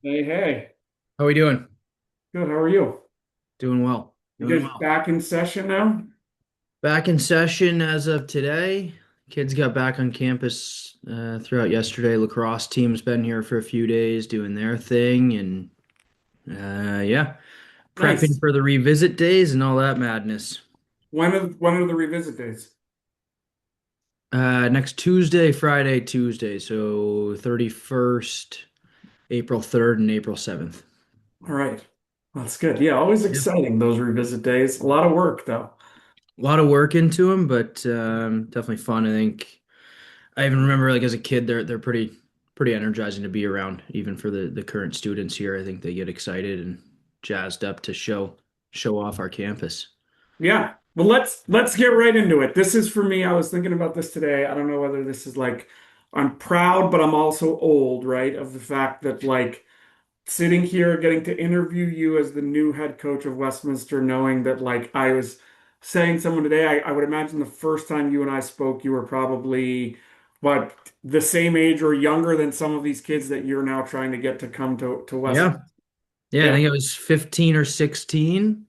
Hey, hey. How are we doing? Good. How are you? Doing well. You Doing guys well. back in session now? Back in session as of today. Kids got back on campus throughout yesterday. Lacrosse team's been here for a few days doing their thing, and yeah, prepping Nice. for the revisit days and all that madness. When are the revisit days? Next Tuesday, Friday, Tuesday, so 31st, April 3rd, and April 7th. All right. That's good. Yeah, always Yeah. exciting, those revisit days. A lot of work, though. A lot of work into them, but definitely fun. I think I even remember like as a kid, they're pretty energizing to be around, even for the current students here. I think they get excited and jazzed up to show off our campus. Yeah. Well, let's get right into it. This is for me. I was thinking about this today. I don't know whether this is like I'm proud, but I'm also old, right? Of the fact that like sitting here getting to interview you as the new head coach of Westminster, knowing that like I was saying someone today, I would imagine the first time you and I spoke, you were probably what the same age or younger than some of these kids that you're now trying to get to come to Westminster. Yeah. Yeah, I Yeah. think I was 15 or 16.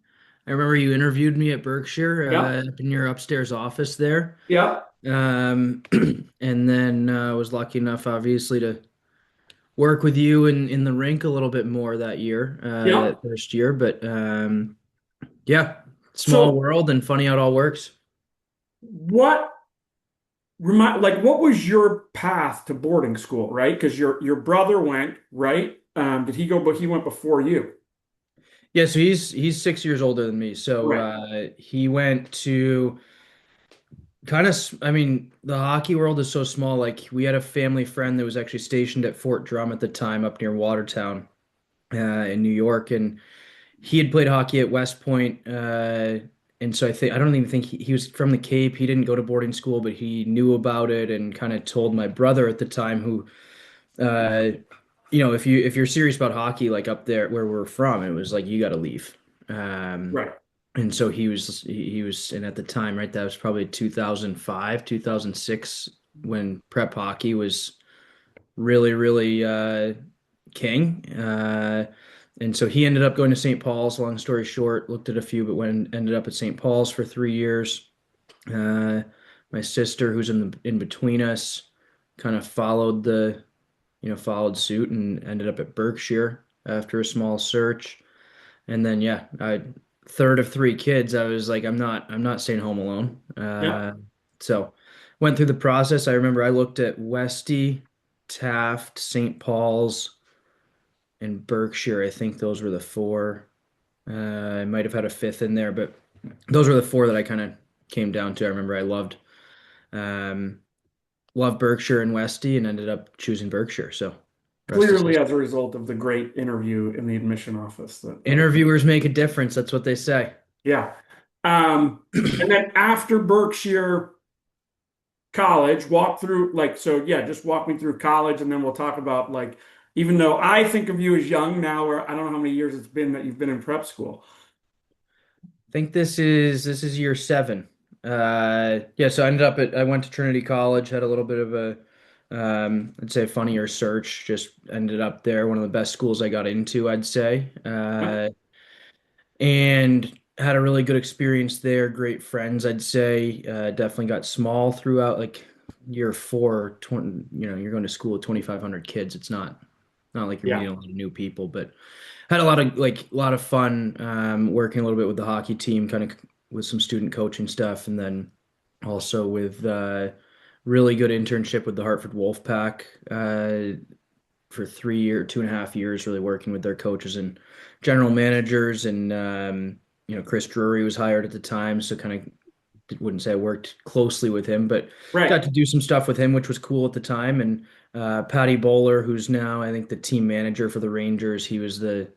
I remember you interviewed me at Berkshire, Yeah. up in your upstairs office there. Yeah. Um, and then was lucky enough, obviously, to work with you in the rink a little bit more that year, Yeah. that first year. But yeah, small So world and funny how it all works. what what was your path to boarding school, right? Because your brother went, right? Did he go, but he went before you. Yeah, so he's 6 years older than me. So Right. he went to I mean, the hockey world is so small. Like we had a family friend that was actually stationed at Fort Drum at the time up near Watertown, in New York, and he had played hockey at West Point. And so I don't even think he was from the Cape. He didn't go to boarding school, but he knew about it and kind of told my brother at the time who uh, if you're serious about hockey, like up there where we're from, it was like you got to leave. Um, Right. and so he was, and at the time, right, that was probably 2005, 2006 when prep hockey was really, really king. And so he ended up going to St. Paul's. Long story short, looked at a few, but ended up at St. Paul's for 3 years. Uh, my sister, who's in between us, kind of followed suit and ended up at Berkshire after a small search. And then yeah, I third of three kids, I was like, I'm not staying home alone. Yeah. So went through the process. I remember I looked at Westy, Taft, St. Paul's, and Berkshire. I think those were the four. I might have had a fifth in there, but those were the four that I kind of came down to. I remember I um, loved Berkshire and Westy and ended up choosing Berkshire. So rest is Clearly history. as a result of the great interview in the admission office that I think. Interviewers make a difference. That's what they say. Yeah. And then after Berkshire College, walk through like so yeah, just walk me through college and then we'll talk about like even though I think of you as young now, or I don't know how many years it's been that you've been in prep school. Think this is year seven. Yeah, so I went to Trinity College, had a little bit of a I'd say a funnier search, just ended up there, one of the best schools I got into, I'd say. Yeah. And had a really good experience there, great friends, I'd say. Definitely got small throughout like year four, 20, you're going to school with 2,500 kids. It's not like you're Yeah. meeting a lot of new people, but had a lot of fun working a little bit with the hockey team, kind of with some student coaching stuff, and then also with really good internship with the Hartford Wolfpack for 3 year, 2.5 years, really working with their coaches and general managers, and Chris Drury was hired at the time, so kind of wouldn't say I worked closely with him, but got Right. to do some stuff with him, which was cool at the time. And Patty Bowler, who's now I think the team manager for the Rangers, he was the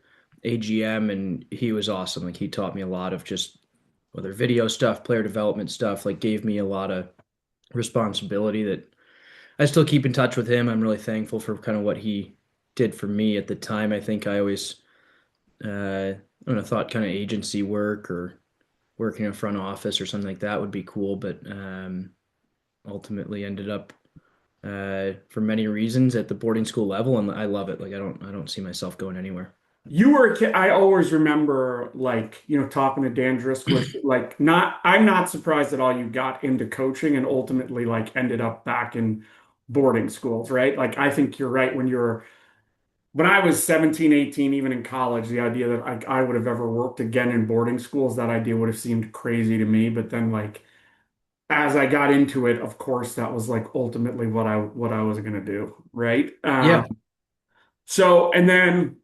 AGM, and he was awesome. Like he taught me a lot of just whether video stuff, player development stuff, like gave me a lot of responsibility that I still keep in touch with him. I'm really thankful for kind of what he did for me at the time. I think I always I don't know, thought kind of agency work or working in a front office or something like that would be cool, but ultimately ended up for many reasons at the boarding school level, and I love it. Like I don't see myself going anywhere. You were a kid. I always remember, like, talking to Dan Driscoll, like, I'm not surprised at all you got into coaching and ultimately, like, ended up back in boarding schools, right? Like, I think you're right when I was 17, 18, even in college, the idea that I would have ever worked again in boarding schools, that idea would have seemed crazy to me. But then, like, as I got into it, of course, that was like ultimately what I was gonna do, right? Yeah. And then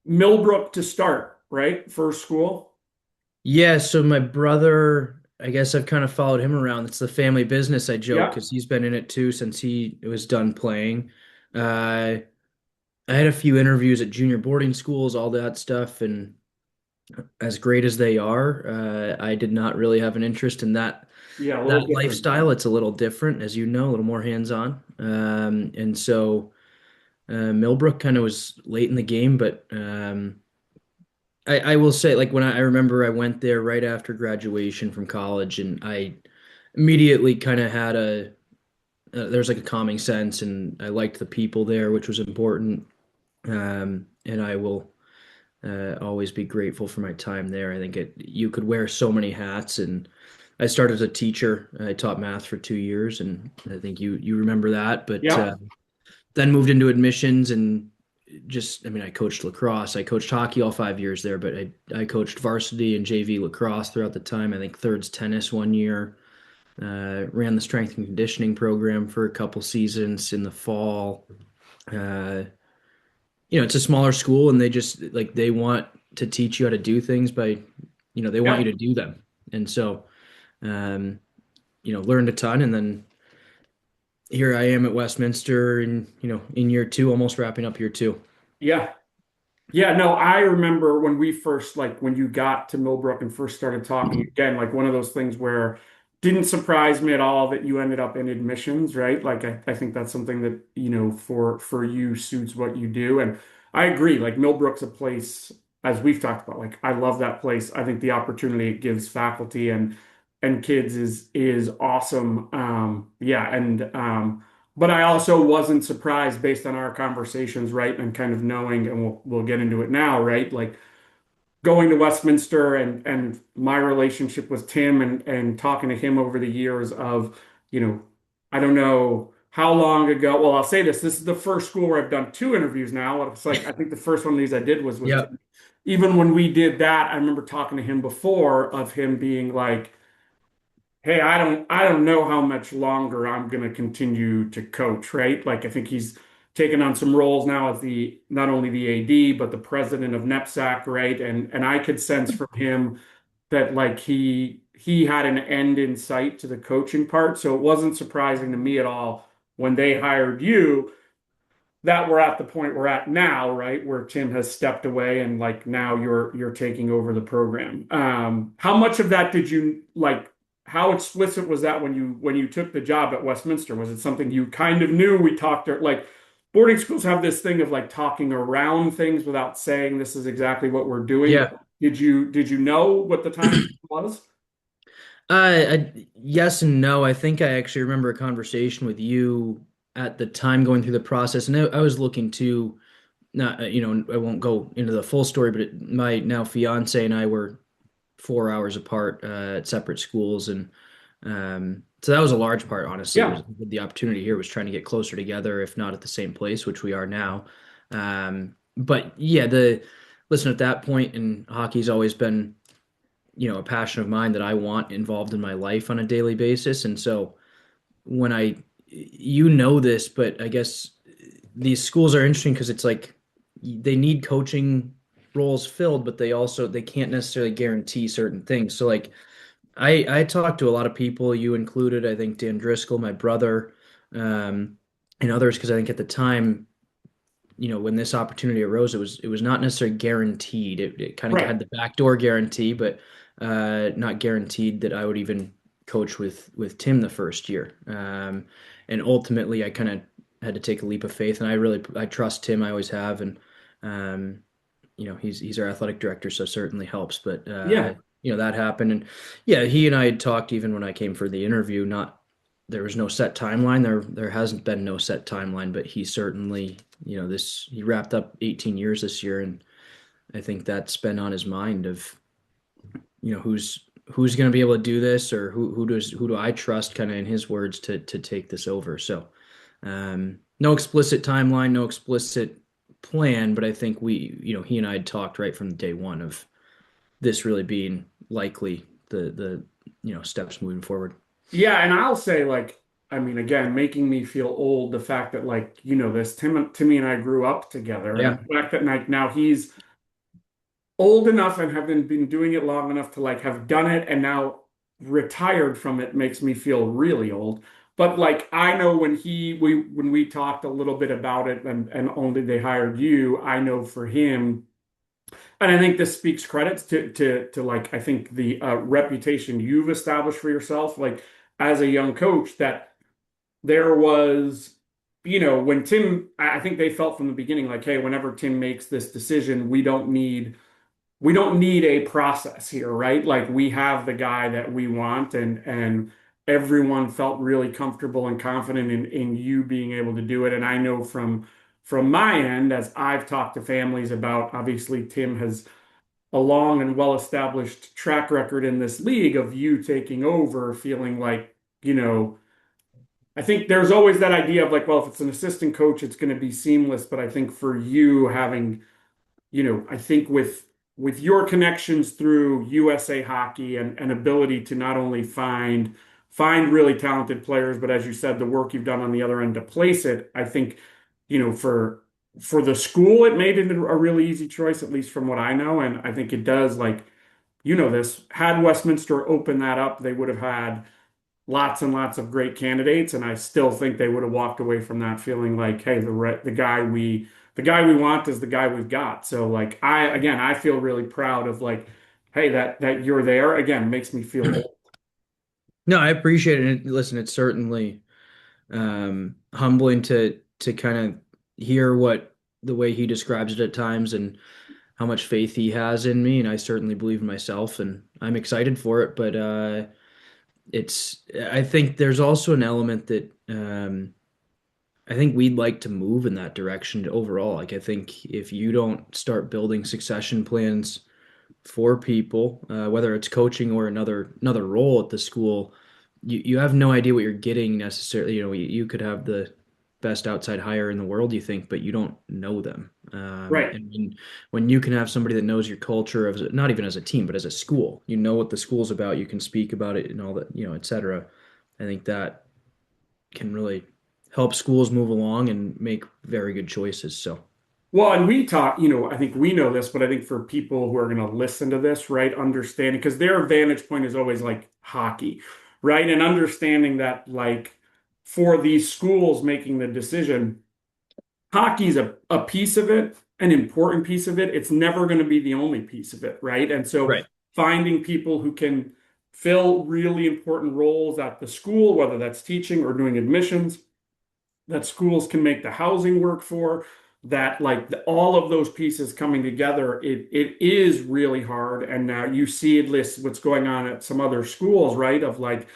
Millbrook to start, right? First school. Yeah, so my brother, I guess I've kind of followed him around. It's the family business, I joke, Yeah, because he's been in it too since he was done playing. Uh, I had a few interviews at junior boarding schools, all that stuff, and as great as they are, I did not really have an interest in yeah, a that little different. lifestyle. It's a little different, as you know, a little more hands-on. And so Millbrook kind of was late in the game, but I will say, like when I remember I went there right after graduation from college, and I immediately kind of had there's like a calming sense, and I liked the people there, which was important. And I will always be grateful for my time there. I think you could wear so many hats, and I started as a teacher. I taught math for 2 years, and I think you remember that. But Yeah, then moved into admissions and I mean, I coached lacrosse. I coached hockey all 5 years there, but I coached varsity and JV lacrosse throughout the time. I think thirds tennis one year. Ran the strength and conditioning program for a couple seasons in the fall. Uh, it's a smaller school, and they just like they want to teach you how to do things by, they want you yeah, to do them. And so, um, learned a ton, and then here I am at Westminster, and in year two, almost wrapping up year two. yeah. Yeah, no, I remember when we first, like, when you got to Millbrook and first started talking again, like one of those things where didn't surprise me at all that you ended up in admissions, right? Like, I think that's something that, for you suits what you do. And I agree, like, Millbrook's a place, as we've talked about, like, I love that place. I think the opportunity it gives faculty and kids is awesome. Yeah, but I also wasn't surprised based on our conversations, right? And kind of knowing, and we'll get into it now, right? Like going to Westminster and my relationship with Tim and talking to him over the years of, you know, I don't know how long ago. Well, I'll say this. This is the first school where I've done two interviews now. It's like I think the first one of these I did was with Yep. Tim. Even when we did that, I remember talking to him before of him being like, hey, I don't know how much longer I'm going to continue to coach, right? Like I think he's taken on some roles now as the not only the AD but the president of NEPSAC, right? And I could sense from him that like he had an end in sight to the coaching part, so it wasn't surprising to me at all when they hired you that we're at the point we're at now, right, where Tim has stepped away and like now you're taking over the program. How much of that did you like? How explicit was that when you took the job at Westminster? Was it something you kind of knew? We talked like boarding schools have this thing of like talking around things without saying this is exactly what we're doing. But Yeah. did you know what the time was? Yes and no. I think I actually remember a conversation with you at the time going through the process, and I was looking to not, I won't go into the full story, but my now fiance and I were 4 hours apart at separate schools, and so that was a large part. Honestly, Yeah, was the opportunity here was trying to get closer together, if not at the same place, which we are now. But yeah, the listen at that point, and hockey's always been a passion of mine that I want involved in my life on a daily basis. And so when this, but I guess these schools are interesting because it's like they need coaching roles filled, but they can't necessarily guarantee certain things. So like I talked to a lot of people, you included, I think Dan Driscoll, my brother, um, and others, because I think at the time, when this opportunity arose, it was not necessarily guaranteed. It kind of right. had the backdoor guarantee, but not guaranteed that I would even coach with Tim the first year. And ultimately, I kind of had to take a leap of faith, and I trust Tim. I always have, and um, he's our athletic director, so certainly helps. But Yeah, that happened, and yeah, he and I had talked even when I came for the interview, not. there was no set timeline. There hasn't been no set timeline, but he certainly, this he wrapped up 18 years this year, and I think that's been on his mind of, who's going to be able to do this, or who do I trust, kind of in his words, to take this over. So, no explicit timeline, no explicit plan, but I think he and I had talked right from day one of this really being likely the steps moving forward. Yeah, and I'll say like, I mean, again, making me feel old, the fact that like, this Timmy and I grew up together, and Yeah. the fact that like now he's old enough and have been doing it long enough to like have done it and now retired from it makes me feel really old. But like I know when we talked a little bit about it and only they hired you, I know for him, and I think this speaks credits to like I think the reputation you've established for yourself, like as a young coach, that there was, when I think they felt from the beginning like, hey, whenever Tim makes this decision, we don't need a process here, right? Like we have the guy that we want, and everyone felt really comfortable and confident in you being able to do it. And I know from my end, as I've talked to families about, obviously Tim has a long and well-established track record in this league of you taking over, feeling like, I think there's always that idea of like, well, if it's an assistant coach, it's going to be seamless. But I think for you having, I think with your connections through USA Hockey and ability to not only find really talented players, but as you said, the work you've done on the other end to place it, I think, for the school, it made it a really easy choice, at least from what I know. And I think it does like, this, had Westminster opened that up, they would have had lots and lots of great candidates, and I still think they would have walked away from that feeling like, hey, the guy we want is the guy we've got. So like I feel really proud of like, hey, that you're there again makes me feel old. No, I appreciate it. And listen, it's certainly humbling to kind of hear what the way he describes it at times and how much faith he has in me, and I certainly believe in myself, and I'm excited for it. But I think there's also an element that I think we'd like to move in that direction overall. Like, I think if you don't start building succession plans for people, whether it's coaching or another role at the school, you have no idea what you're getting necessarily. You could have the best outside hire in the world, you think, but you don't know them. Right. And when you can have somebody that knows your culture of not even as a team, but as a school, you know what the school's about, you can speak about it and all that, et cetera. I think that can really help schools move along and make very good choices. So, Well, and we talk, I think we know this, but I think for people who are going to listen to this, right, understanding, because their vantage point is always like hockey, right? And understanding that, like, for these schools making the decision, hockey's a piece of it, an important piece of it. It's never going to be the only piece of it, right? And so right. finding people who can fill really important roles at the school, whether that's teaching or doing admissions, that schools can make the housing work for, that like all of those pieces coming together, it is really hard. And now you see at least what's going on at some other schools, right? Of like,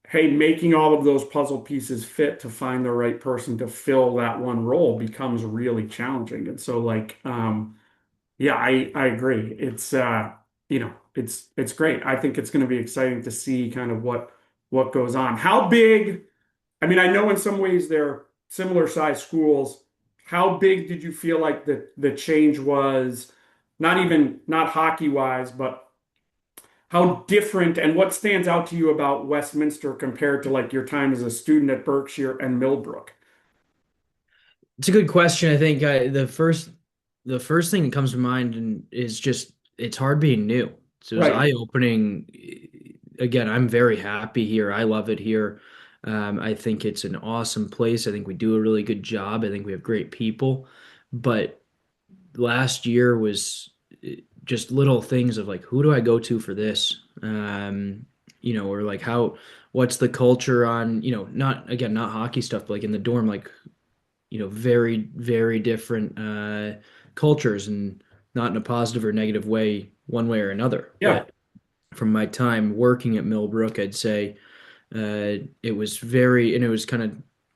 hey, making all of those puzzle pieces fit to find the right person to fill that one role becomes really challenging. And so like, yeah, I agree. It's great. I think it's going to be exciting to see kind of what goes on. How big, I mean, I know in some ways they're similar size schools. How big did you feel like the change was, not hockey wise, but how different and what stands out to you about Westminster compared to like your time as a student at Berkshire and Millbrook? It's a good question. I think the first thing that comes to mind is just it's hard being new. So it was Right. eye-opening. Again, I'm very happy here. I love it here. I think it's an awesome place. I think we do a really good job. I think we have great people. But last year was just little things of like, who do I go to for this? Or like what's the culture on, not hockey stuff, but like in the dorm, like very, very different cultures, and not in a positive or negative way, one way or another. Yeah. But from my time working at Millbrook, I'd say It was very, and it was kind of,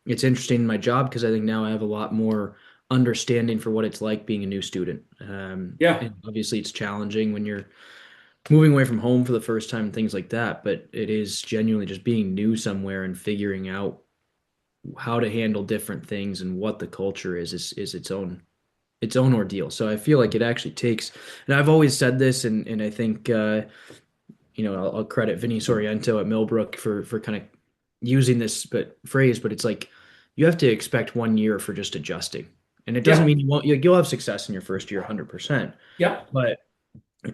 it's interesting in my job because I think now I have a lot more understanding for what it's like being a new student. Yeah. And obviously, it's challenging when you're moving away from home for the first time and things like that, but it is genuinely just being new somewhere and figuring out how to handle different things and what the culture is its own ordeal. So I feel like it actually takes, and I've always said this, and I think I'll credit Vinny Soriento at Millbrook for kind of using this phrase, but it's like you have to expect 1 year for just adjusting, and it doesn't Yeah. mean you'll have success in your first year, 100%, Yeah. but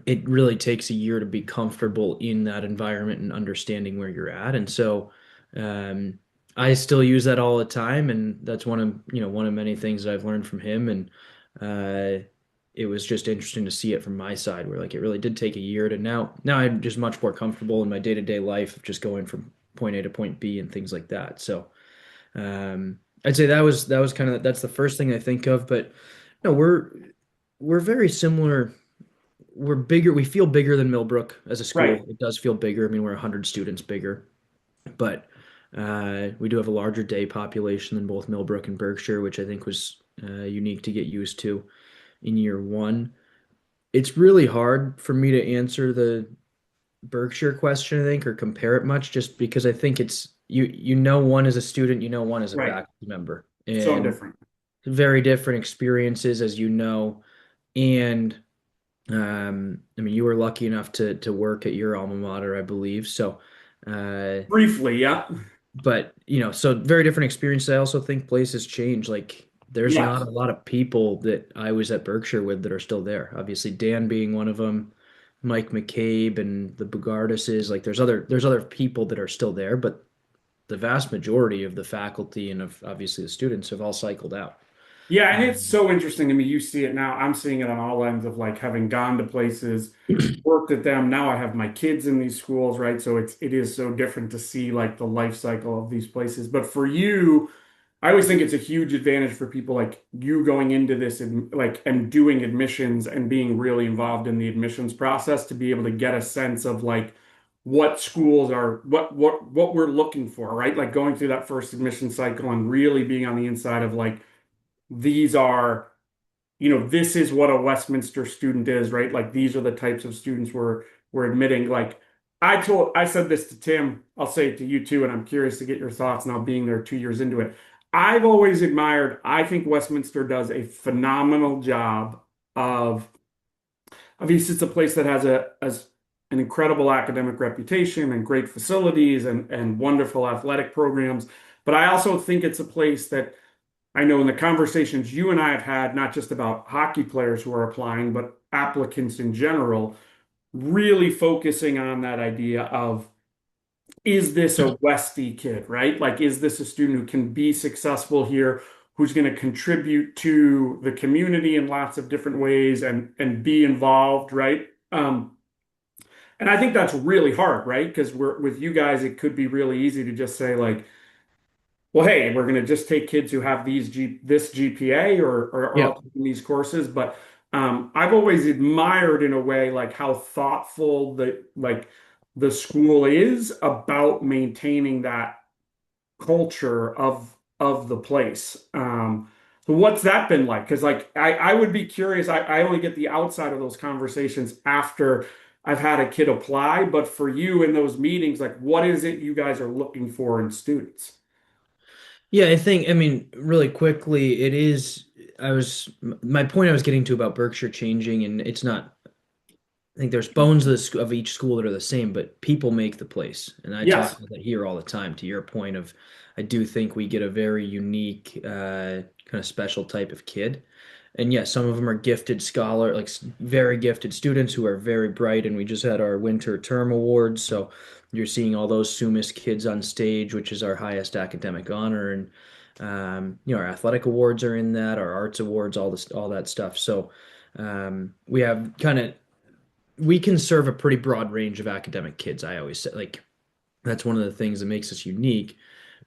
it really takes a year to be comfortable in that environment and understanding where you're at. And so um, I still use that all the time, and that's one of many things that I've learned from him. And it was just interesting to see it from my side, where like it really did take a year to now I'm just much more comfortable in my day-to-day life of just going from point A to point B and things like that. So I'd say that was kind of that's the first thing I think of. But no, we're very similar. We're bigger. We feel bigger than Millbrook as a Right. school. It does feel bigger. I mean, we're 100 students bigger, but we do have a larger day population than both Millbrook and Berkshire, which I think was unique to get used to in year one. It's really hard for me to answer the Berkshire question, I think, or compare it much, just because I think it's one as a student, one as a Right. faculty member, So and different. very different experiences, as you know, and I mean, you were lucky enough to work at your alma mater, I believe. So, uh, Briefly, yeah. but so very different experiences. I also think places change. Like, there's Yeah. not a lot of people that I was at Berkshire with that are still there. Obviously, Dan being one of them, Mike McCabe and the Bogardises. Like, there's other people that are still there, but the vast majority of the faculty and of obviously the students have all cycled out. Yeah, and it's Um, so interesting to me. You see it now. I'm seeing it on all ends of like having gone to places, worked at them. Now I have my kids in these schools, right? So it is so different to see like the life cycle of these places. But for you, I always think it's a huge advantage for people like you going into this and like and doing admissions and being really involved in the admissions process to be able to get a sense of like what schools are what we're looking for, right? Like going through that first admission cycle and really being on the inside of like these are, this is what a Westminster student is, right? Like these are the types of students we're admitting. Like I said this to Tim, I'll say it to you too, and I'm curious to get your thoughts now being there 2 years into it. I've always admired, I think Westminster does a phenomenal job of obviously it's a place that has an incredible academic reputation and great facilities and wonderful athletic programs. But I also think it's a place that I know in the conversations you and I have had, not just about hockey players who are applying, but applicants in general, really focusing on that idea of is this a Westie kid, right? Like, is this a student who can be successful here, who's going to contribute to the community in lots of different ways and be involved, right? And I think that's really hard, right? Because we're with you guys, it could be really easy to just say like, well, hey, we're going to just take kids who have this GPA or yeah. all taking these courses. But I've always admired in a way like how thoughtful the school is about maintaining that culture of the place. So what's that been like? Because like I would be curious. I only get the outside of those conversations after I've had a kid apply. But for you in those meetings, like what is it you guys are looking for in students? Yeah, I mean, really quickly, my point I was getting to about Berkshire changing, and it's not, I think there's bones of each school that are the same, but people make the place. And I talk Yes. about that here all the time, to your point of, I do think we get a very unique, kind of special type of kid. And yes, some of them are gifted like very gifted students who are very bright. And we just had our winter term awards. So you're seeing all those SUMIS kids on stage, which is our highest academic honor. And, our athletic awards are in that, our arts awards, all that stuff. So we have we can serve a pretty broad range of academic kids. I always say, like, that's one of the things that makes us unique.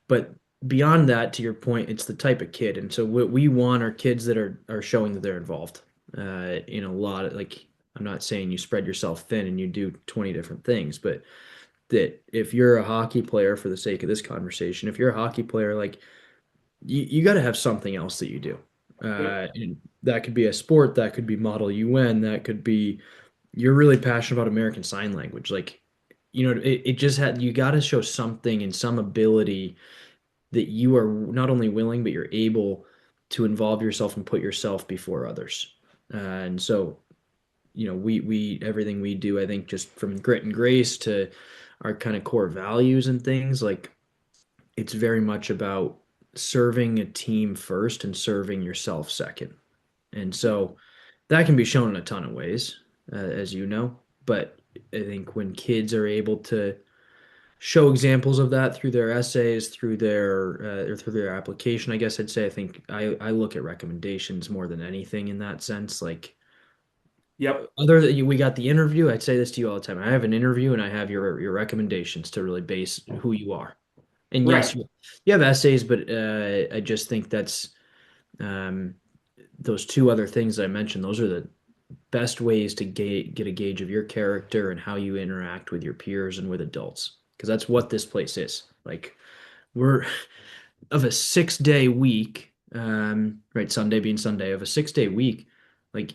But beyond that, to your point, it's the type of kid. And so what we want are kids that are showing that they're involved in a lot of, like, I'm not saying you spread yourself thin and you do 20 different things, but that if you're a hockey player, for the sake of this conversation, if you're a hockey player, like you got to have something else that you do. Yep. And that could be a sport, that could be Model UN, that could be you're really passionate about American Sign Language. Like, it just had you got to show something and some ability that you are not only willing, but you're able to involve yourself and put yourself before others. And so, we everything we do, I think, just from grit and grace to our kind of core values and things, like it's very much about serving a team first and serving yourself second. And so that can be shown in a ton of ways, as you know. But I think when kids are able to show examples of that through their essays, through their or through their application, I guess I'd say I think I look at recommendations more than anything in that sense. Like Yep. other than we got the interview, I'd say this to you all the time. I have an interview and I have your recommendations to really base who you are. And yes, Right. you have essays, but I just think that's um, those two other things I mentioned. Those are the best ways to get a gauge of your character and how you interact with your peers and with adults. Because that's what this place is. Like we're of a 6 day week, right? Sunday being Sunday of a 6 day week, like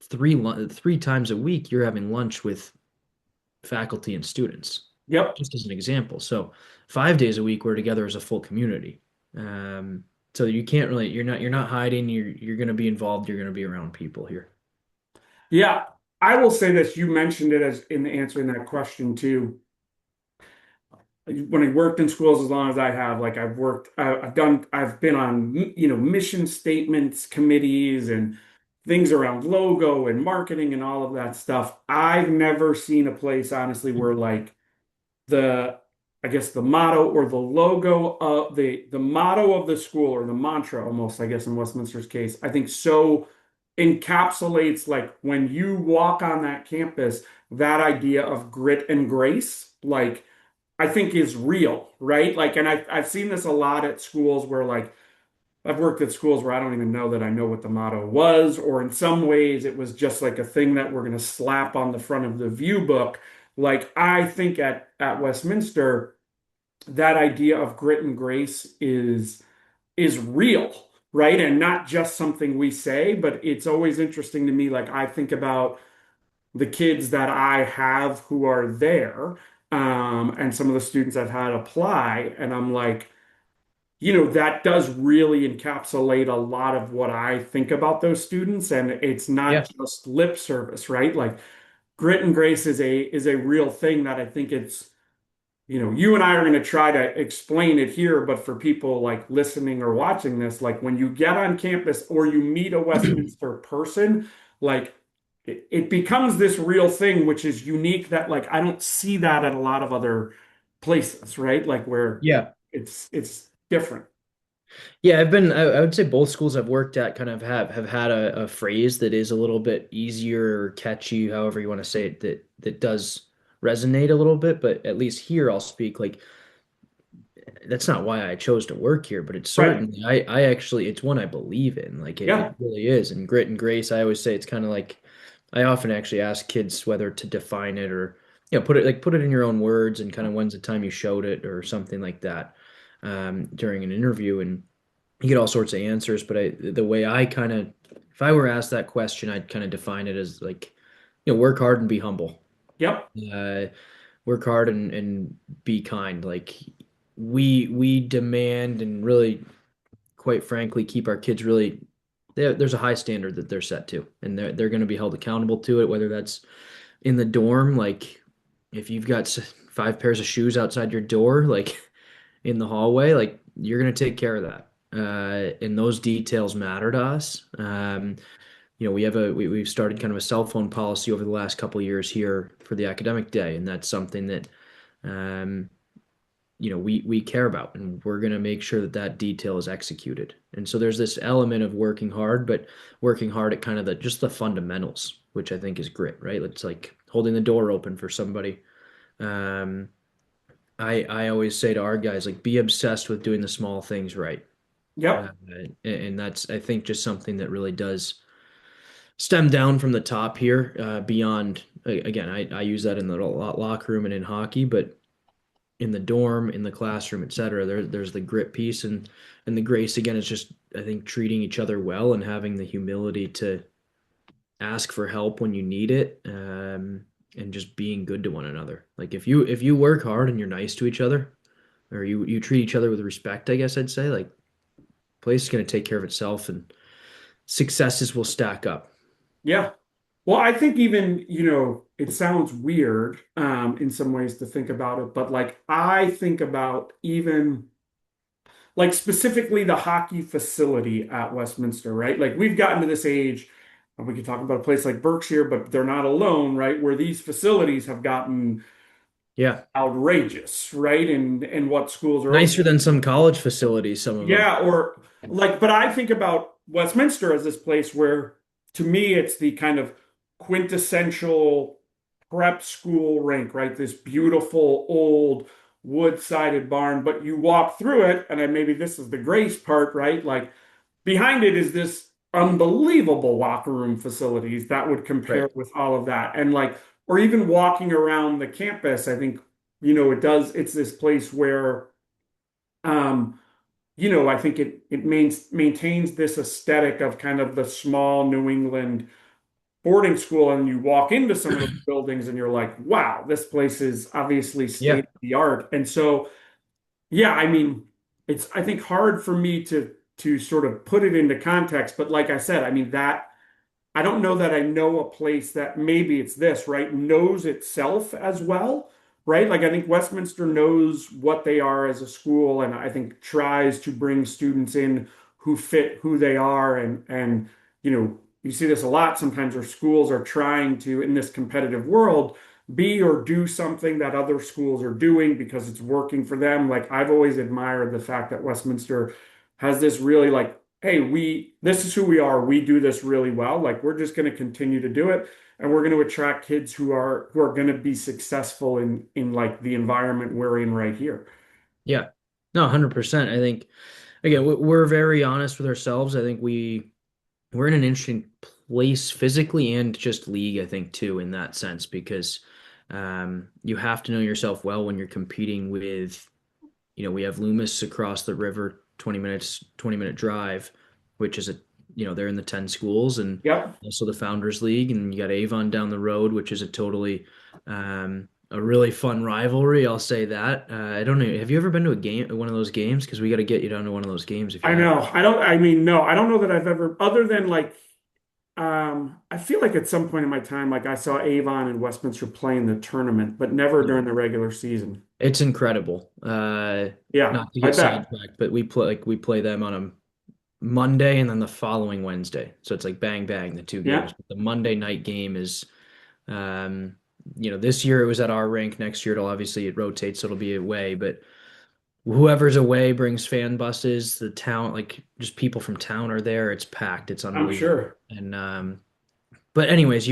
three times a week, you're having lunch with faculty and students, Yep. just as an example. So 5 days a week, we're together as a full community. Um, so you can't really, you're not hiding. You're going to be involved. You're going to be around people here. Yeah. I will say this. You mentioned it as in answering that question too. When I worked in schools as long as I have, like I've been on, mission statements, committees, and things around logo and marketing and all of that stuff. I've never seen a place, honestly, where like the I guess the motto or the logo of the motto of the school or the mantra almost, I guess in Westminster's case, I think so encapsulates like when you walk on that campus, that idea of grit and grace, like I think is real, right? Like, and I've seen this a lot at schools where like I've worked at schools where I don't even know that I know what the motto was, or in some ways it was just like a thing that we're going to slap on the front of the view book. Like I think at Westminster, that idea of grit and grace is real, right? And not just something we say, but it's always interesting to me. Like I think about the kids that I have who are there, and some of the students I've had apply, and I'm like, that does really encapsulate a lot of what I think about those students. And it's Yeah. not just lip service, right? Like grit and grace is a real thing that I think you and I are going to try to explain it here, but for people like listening or watching this, like when you get on campus or you meet a Westminster person, like it becomes this real thing, which is unique that like I don't see that at a lot of other places, right? Like where Yeah. it's different. Yeah, I would say both schools I've worked at kind of have had a phrase that is a little bit easier or catchy, however you want to say it, that does resonate a little bit. But at least here I'll speak like that's not why I chose to work here, but it's Right. certainly I actually it's one I believe in. Like it Yeah. really is. And grit and grace, I always say it's kind of like I often actually ask kids whether to define it or put it in your own words and kind of when's the time you showed it or something like that during an interview. And you get all sorts of answers, but the way I kind of if I were asked that question, I'd kind of define it as like, work hard and be humble. Yep. Uh, Work hard and be kind. Like we demand and really, quite frankly, keep our kids really there's a high standard that they're set to, and they're going to be held accountable to it, whether that's in the dorm, like if you've got 5 pairs of shoes outside your door, like in the hallway, like you're going to take care of that. And those details matter to us. We've started kind of a cell phone policy over the last couple of years here for the academic day, and that's something that um, we care about, and we're going to make sure that that detail is executed. And so there's this element of working hard, but working hard at kind of the fundamentals, which I think is grit, right? It's like holding the door open for somebody. Um, I always say to our guys, like, be obsessed with doing the small things right. Uh, Yep. and that's, I think, just something that really does stem down from the top here, beyond again, I use that in the locker room and in hockey, but in the dorm, in the classroom, etc. There's the grit piece and the grace again is just I think treating each other well and having the humility to ask for help when you need it, and just being good to one another. Like if you work hard and you're nice to each other, or you treat each other with respect, I guess I'd say like place is going to take care of itself and successes will stack up. Yeah. Well, I think even, it sounds weird in some ways to think about it, but like I think about even like specifically the hockey facility at Westminster, right? Like we've gotten to this age, and we could talk about a place like Berkshire, but they're not alone, right? Where these facilities have gotten Yeah. outrageous, right? And what schools are Nicer open. than some college facilities, some of them. Yeah, or like, but I think about Westminster as this place where, to me, it's the kind of quintessential prep school rink, right? This beautiful old wood-sided barn, but you walk through it, and then maybe this is the grace part, right? Like behind it is this unbelievable locker room facilities that would compare Right. with all of that. And like, or even walking around the campus, I think, it's this place where, um, I think it maintains this aesthetic of kind of the small New England boarding school, and you walk into some of those buildings and you're like, wow, this place is obviously state Yeah. of the art. And so, yeah, I mean, it's I think hard for me to sort of put it into context, but like I said, I mean that I don't know that I know a place that maybe it's this, right? Knows itself as well, right? Like I think Westminster knows what they are as a school, and I think tries to bring students in who fit who they are, and you see this a lot sometimes where schools are trying to, in this competitive world, be or do something that other schools are doing because it's working for them. Like I've always admired the fact that Westminster has this really like, hey, this is who we are. We do this really well. Like we're just going to continue to do it, and we're going to attract kids who are going to be successful in like the environment we're in right here. Yeah. No, 100%. I think again, we're very honest with ourselves. I think we're in an interesting place physically and just league, I think, too, in that sense, because you have to know yourself well when you're competing with, we have Loomis across the river, 20 minutes, 20-minute drive, which is they're in the 10 schools and Yep, also the Founders League. And you got Avon down the road, which is a really fun rivalry. I'll say that. I don't know. Have you ever been to a game, one of those games? Because we got to get you down to one of those games if you I have. know. I don't. I mean, no, I don't know that I've ever, other than like, I feel like at some point in my time, like I saw Avon and Westminster play in the tournament, but never during the regular season. It's incredible. Yeah, Not to I get bet. sidetracked, but we play them on a Monday and then the following Wednesday. So it's like bang bang the two Yeah, games. But the Monday night game is um this year it was at our rink. Next year it rotates, so it'll be away. But whoever's away brings fan buses. The town, like just people from town are there. It's packed. It's I'm unbelievable. sure. And but anyways,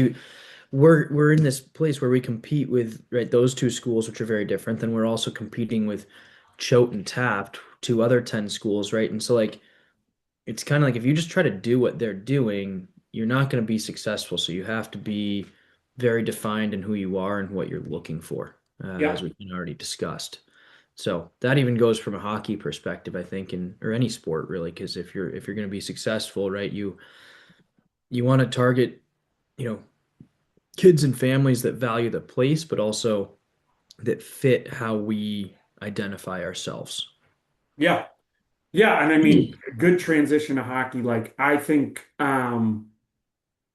we're in this place where we compete with right those two schools, which are very different. Then we're also competing with Choate and Taft, two other 10 schools, right? And so like it's kind of like if you just try to do what they're doing, you're not going to be successful. So you have to be very defined in who you are and what you're looking for, Yeah, as we already discussed. So that even goes from a hockey perspective, I think, in or any sport really, because if you're going to be successful, right, you want to target, you know, kids and families that value the place, but also that fit how we identify ourselves. yeah, yeah. And I mean, good transition to hockey. Like I think,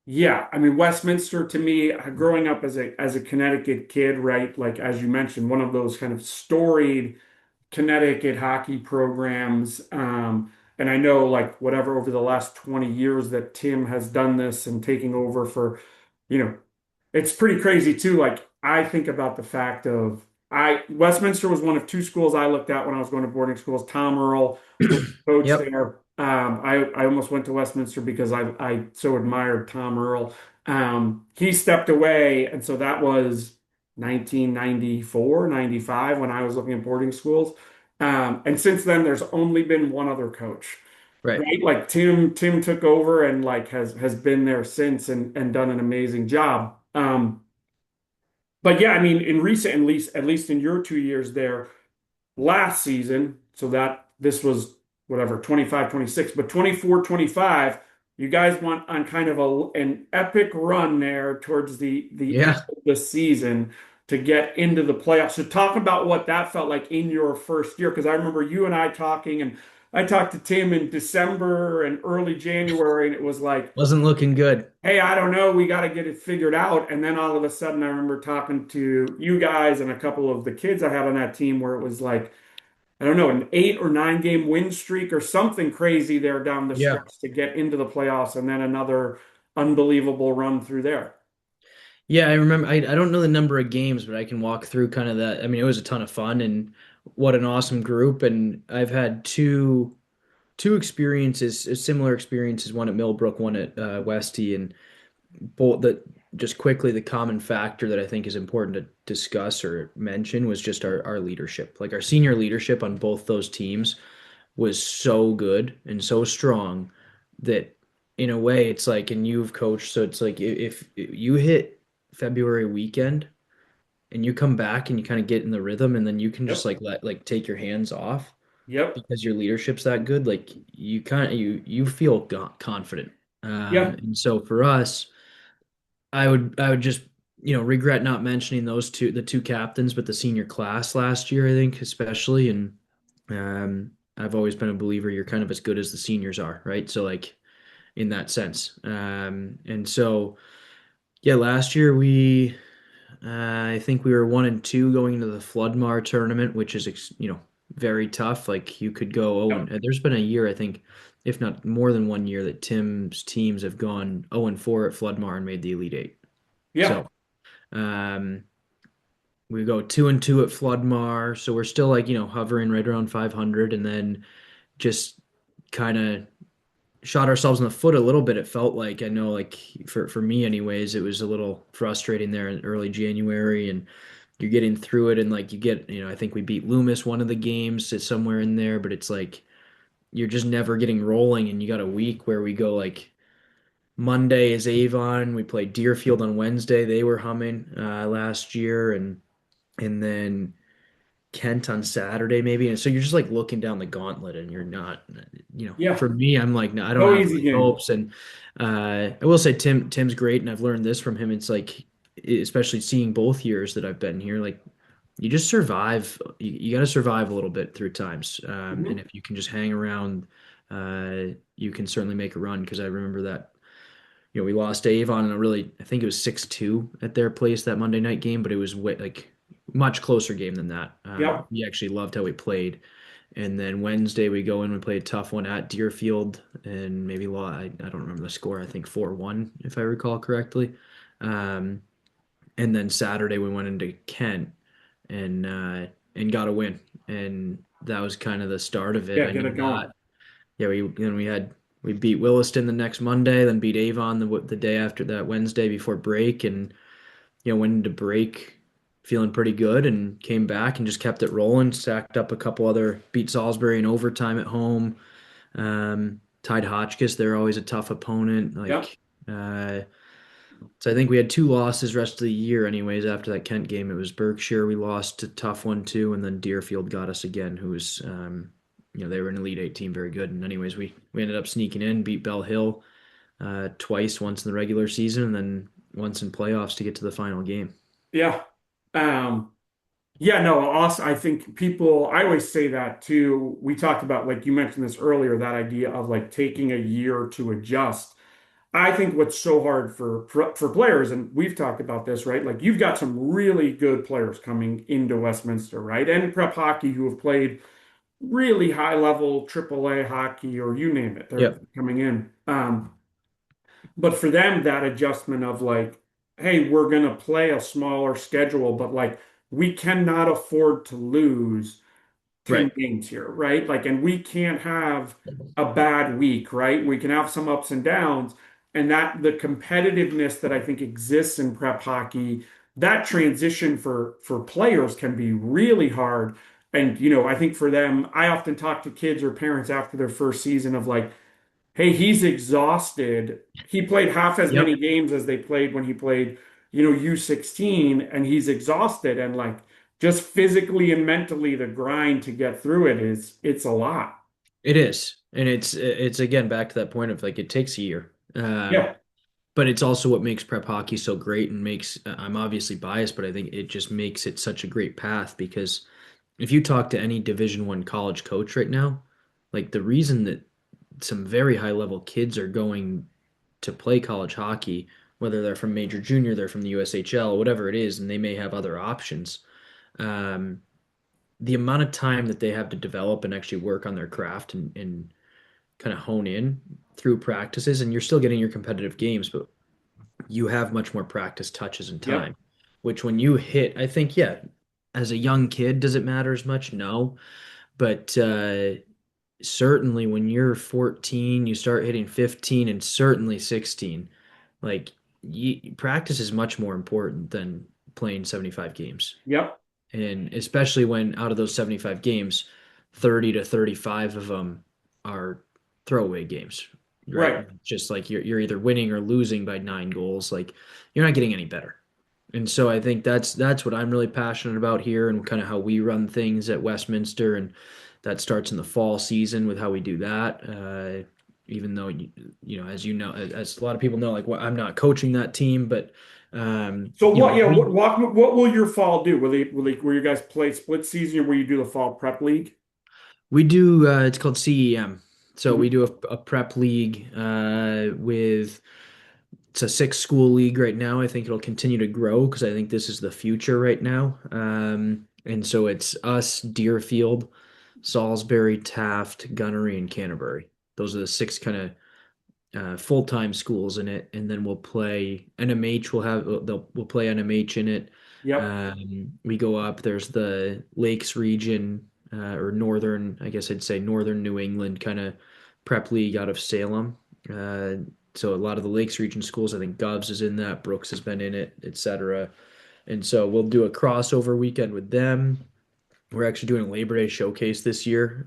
yeah, I mean Westminster to me, growing up as a Connecticut kid, right? Like as you mentioned, one of those kind of storied Connecticut hockey programs. And I know like whatever over the last 20 years that Tim has done this and taking over for, you know, it's pretty crazy too. Like I think about the fact of I Westminster was one of two schools I looked at when I was going to boarding schools. Tom Earl was the coach Yep. there. I almost went to Westminster because I so admired Tom Earl. He stepped away, and so that was 1994, 95 when I was looking at boarding schools. And since then, there's only been one other coach, Right. right? Like Tim took over and like has been there since and done an amazing job. but yeah, I mean, in recent, at least in your 2 years there, last season, so that this was whatever, 25, 26, but 24, 25, you guys went on kind of an epic run there towards the end Yeah, of the season to get into the playoffs. So talk about what that felt like in your first year, because I remember you and I talking, and I talked to Tim in December and early January, and it was like, wasn't looking good. hey, I don't know, we got to get it figured out. And then all of a sudden, I remember talking to you guys and a couple of the kids I had on that team where it was like, I don't know, an 8 or 9 game win streak or something crazy there down the Yeah. stretch to get into the playoffs, and then another unbelievable run through there. Yeah, I remember. I don't know the number of games, but I can walk through kind of that. I mean, it was a ton of fun and what an awesome group. And I've had two experiences, similar experiences, one at Millbrook, one at Westy, and both that just quickly the common factor that I think is important to discuss or mention was just our leadership. Like our senior leadership on both those teams was so good and so strong that in a way it's like, and you've coached, so it's like if you hit February weekend and you come back and you kind of get in the rhythm and then you can just Yep. like take your hands off Yep. because your leadership's that good, like you kind of you feel confident. Yep. And so for us, I would just regret not mentioning those two, the two captains, but the senior class last year, I think especially. And I've always been a believer you're kind of as good as the seniors are, right? So like in that sense. And so yeah, last year I think we were 1-2 going into the Floodmar tournament, which is very tough. Like you could go Yep. there's been a year I think, if not more than one year, that Tim's teams have gone 0-4 at Floodmar and made the Elite Eight. Yeah. So um, we go 2-2 at Floodmar, so we're still like hovering right around 500, and then just kind of shot ourselves in the foot a little bit. It felt like, I know, like for me anyways, it was a little frustrating there in early January, and you're getting through it, and like you get, I think we beat Loomis one of the games, it's somewhere in there, but it's like you're just never getting rolling, and you got a week where we go like Monday is Avon, we played Deerfield on Wednesday, they were humming last year, and then Kent on Saturday maybe. And so you're just like looking down the gauntlet and you're not, Yeah. for me, I'm like, no, I don't No have easy high game. hopes. And I will say Tim's great. And I've learned this from him. It's like, especially seeing both years that I've been here, like you just survive. You got to survive a little bit through times. And Mhm. if you can just hang around, you can certainly make a run. Cause I remember that we lost to Avon in a really, I think it was 6-2 at their place that Monday night game, but it was like much closer game than that. Yep. We actually loved how we played. And then Wednesday we go in, we play a tough one at Deerfield and maybe I don't remember the score. I think 4-1 if I recall correctly. Um, and then Saturday we went into Kent and got a win. And that was kind of the start of it. Yeah. I Get know it that. going. Yeah, we beat Williston the next Monday, then beat Avon the day after that, Wednesday before break, and went into break feeling pretty good and came back and just kept it rolling. Stacked up a couple other, beat Salisbury in overtime at home. Tied Hotchkiss, they're always a tough opponent. Yep. So I think we had two losses rest of the year, anyways. After that Kent game, it was Berkshire. We lost a tough one too, and then Deerfield got us again, who was they were an Elite Eight team, very good. And anyways, we ended up sneaking in, beat Bell Hill twice, once in the regular season, and then once in playoffs to get to the final game. Yeah. Um, yeah, no, also I think I always say that too. We talked about, like you mentioned this earlier, that idea of like taking a year to adjust. I think what's so hard for players, and we've talked about this, right? Like you've got some really good players coming into Westminster, right? And prep hockey who have played really high level AAA hockey, or you name it, they're Yep. coming in. But for them, that adjustment of like, hey, we're gonna play a smaller schedule, but like we cannot afford to lose 10 Right. games here, right? Like, and we can't have a bad week, right? We can have some ups and downs. And that the competitiveness that I think exists in prep hockey, that transition for players can be really hard. And, I think for them, I often talk to kids or parents after their first season of like, hey, he's exhausted. He played half as many Yep. games as they played when he played, U16 and he's exhausted and like just physically and mentally the grind to get through it's a lot. It is. And it's again back to that point of like it takes a year. Yeah. But it's also what makes prep hockey so great and makes I'm obviously biased, but I think it just makes it such a great path because if you talk to any Division 1 college coach right now, like the reason that some very high level kids are going to play college hockey, whether they're from major junior, they're from the USHL, whatever it is, and they may have other options. Um, the amount of time that they have to develop and actually work on their craft and kind of hone in through practices, and you're still getting your competitive games, but you have much more practice touches and Yep. time, which when you hit, I think, yeah, as a young kid, does it matter as much? No. But certainly when you're 14, you start hitting 15 and certainly 16, like practice is much more important than playing 75 games. Yep. And especially when out of those 75 games, 30 to 35 of them are throwaway games, right? Right. Just like you're either winning or losing by 9 goals. Like you're not getting any better. And so I think that's what I'm really passionate about here and kind of how we run things at Westminster. And that starts in the fall season with how we do that. Even though, as you know, as a lot of people know, like I'm not coaching that team, but, So you know, what, yeah, we, what will your fall do? Will you guys play split season or will you do the fall prep league? We do, it's called CEM. So we Mhm. do a prep league with, it's a 6 school league right now. I think it'll continue to grow because I think this is the future right now. And so it's us, Deerfield, Salisbury, Taft, Gunnery, and Canterbury. Those are the six kind of full-time schools in it, and then we'll play NMH. We'll play NMH in it. Yep. We go up. There's the Lakes region or northern, I guess I'd say northern New England kind of prep league out of Salem. Uh, so a lot of the Lakes region schools, I think Govs is in that, Brooks has been in it, etc. And so we'll do a crossover weekend with them. We're actually doing a Labor Day showcase this year.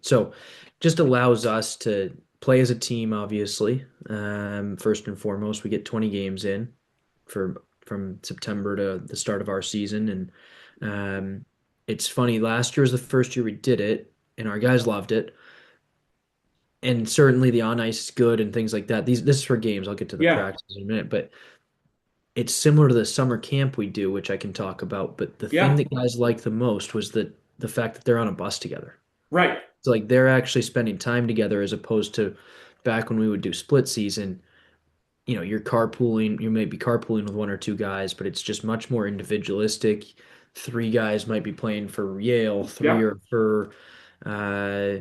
So just allows us to play as a team, obviously. First and foremost, we get 20 games in for from September to the start of our season. And it's funny, last year was the first year we did it, and our guys loved it. And certainly the on ice is good and things like that. This is for games. I'll get to the Yeah. practice in a minute, but it's similar to the summer camp we do, which I can talk about. But the thing Yeah. that guys liked the most was the fact that they're on a bus together. Right. So like they're actually spending time together as opposed to back when we would do split season. You're carpooling, you may be carpooling with one or two guys, but it's just much more individualistic. 3 guys might be playing for Yale, three Yep. are for uh,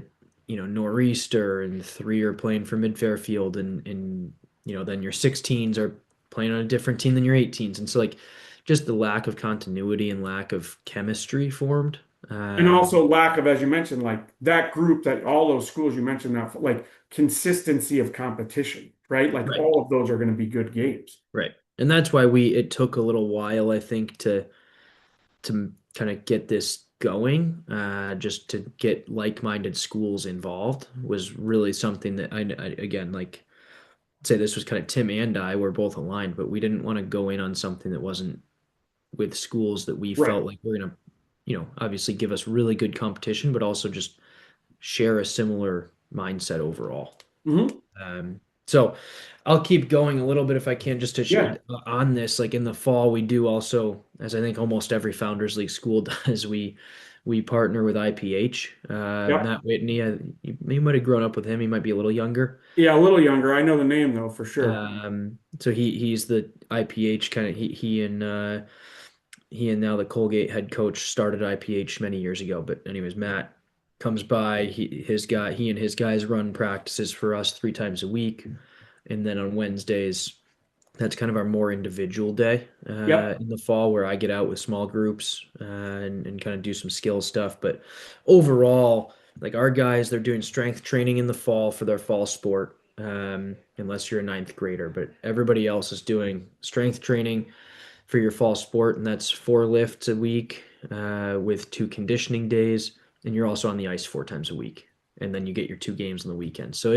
Nor'easter, and 3 are playing for Mid-Fairfield, and then your 16s are playing on a different team than your 18s. And so like just the lack of continuity and lack of chemistry formed. And Um, also lack of, as you mentioned, like that group that all those schools you mentioned now, like consistency of competition, right? Like right. all of those are going to be good games. Right. And that's why it took a little while, I think, to kind of get this going, just to get like-minded schools involved was really something that again, like say this was kind of Tim and I were both aligned, but we didn't want to go in on something that wasn't with schools that we Right. felt like were gonna, obviously give us really good competition, but also just share a similar mindset overall. Hmm. So I'll keep going a little bit if I can just to Yeah. on this. Like in the fall, we do also, as I think almost every Founders League school does, we partner with IPH. Yep. Matt Whitney, you might have grown up with him. He might be a little younger. Yeah. A little younger. I know the name though, for sure. So he's the IPH kind of he and now the Colgate head coach started IPH many years ago. But anyways, Matt comes by. He and his guys run practices for us 3 times a week, and then on Wednesdays, that's kind of our more individual day Yep. in the fall where I get out with small groups and kind of do some skill stuff. But overall, like our guys, they're doing strength training in the fall for their fall sport, unless you're a ninth grader. But everybody else is doing strength training for your fall sport, and that's 4 lifts a week with 2 conditioning days, and you're also on the ice 4 times a week, and then you get your 2 games on the weekend. So